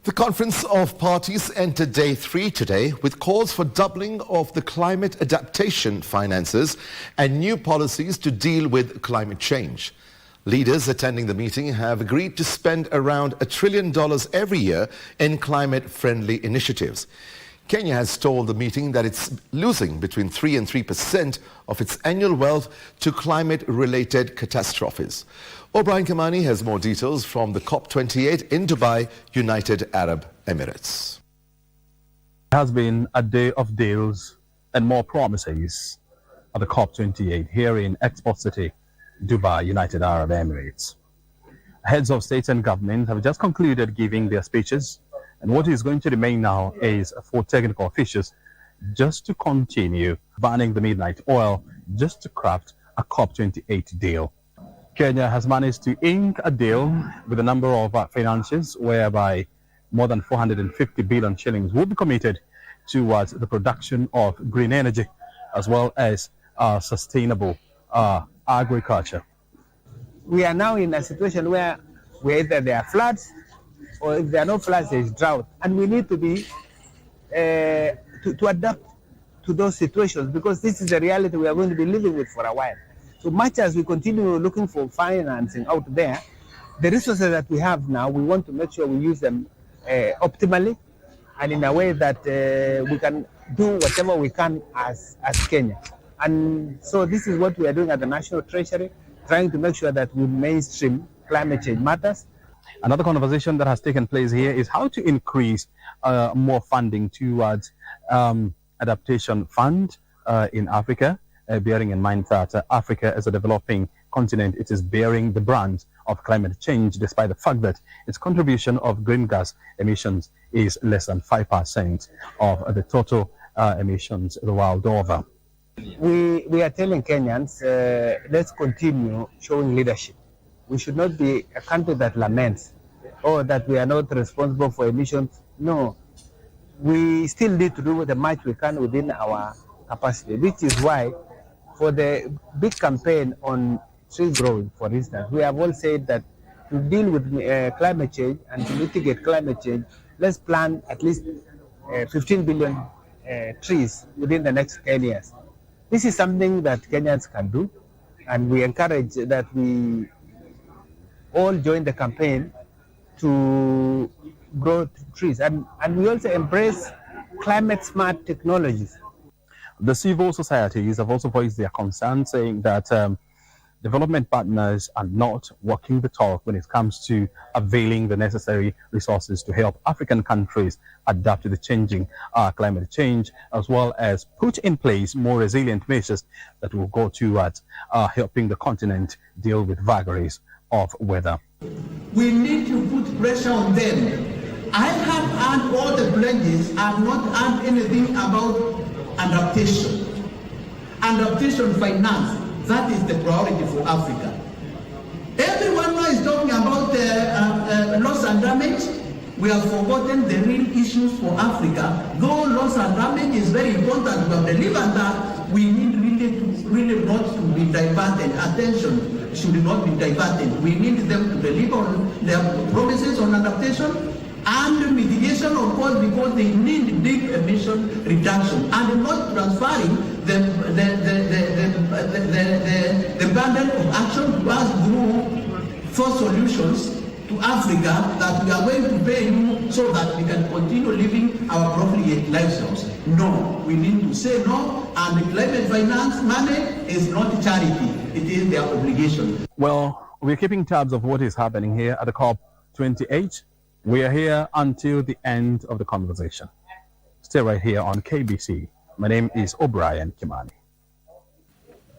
The Conference of Parties entered day 3 today with calls for doubling of the climate adaptation finances and new policies to deal with climate change. Leaders attending the meeting have agreed to spend around $1 trillion every year in climate-friendly initiatives. Kenya has told the meeting that it's losing between 3 and 3% of its annual wealth to climate-related catastrophes. OBrien Kimani has more details from the COP28 in Dubai, United Arab Emirates. It has been a day of deals and more promises at the COP28 here in Export City, Dubai, United Arab Emirates. Heads of state and government have just concluded giving their speeches, and what is going to remain now is for technical officials just to continue banning the midnight oil, just to craft a COP28 deal. Kenya has managed to ink a deal with a number of financiers whereby more than 450 billion shillings will be committed towards the production of green energy as well as sustainable agriculture. We are now in a situation where either there are floods or if there are no floods, there is drought. And we need to be to adapt to those situations because this is a reality we are going to be living with for a while. So much as we continue looking for financing out there, the resources that we have now, we want to make sure we use them optimally and in a way that we can do whatever we can as Kenya. And so this is what we are doing at the National Treasury, trying to make sure that we mainstream climate change matters. Another conversation that has taken place here is how to increase more funding towards adaptation fund in Africa, bearing in mind that Africa as a developing continent, it is bearing the brunt of climate change despite the fact that its contribution of green gas emissions is less than 5% of the total emissions the world over. We are telling Kenyans, let's continue showing leadership. We should not be a country that laments or that we are not responsible for emissions. No, we still need to do the much we can within our capacity, which is why for the big campaign on tree growing, for instance, we have all said that to deal with climate change and to mitigate climate change, let's plant at least 15 billion trees within the next 10 years. This is something that Kenyans can do, and we encourage that we all join the campaign to grow trees. And we also embrace climate-smart technologies. The civil societies have also voiced their concern, saying that development partners are not walking the talk when it comes to availing the necessary resources to help African countries adapt to the changing climate change, as well as put in place more resilient measures that will go towards helping the continent deal with vagaries of weather. We need to put pressure on them. I have earned all the pledges. I have not earned anything about adaptation. Adaptation finance, that is the priority for Africa. Everyone now is talking about loss and damage. We have forgotten the real issues for Africa. Though loss and damage is very important, we have delivered that, we need really not to be diverted. Attention should not be diverted. We need them to deliver on their promises on adaptation and mitigation, of course, because they need big emission reduction and not transferring the burden of action to us through for solutions to Africa that we are going to pay you so that we can continue living our profligate lifestyles. No, we need to say no, and the climate finance money is not charity, it is their obligation. Well, we're keeping tabs of what is happening here at the COP28. We are here until the end of the conversation. Stay right here on KBC. My name is OBrien Kimani.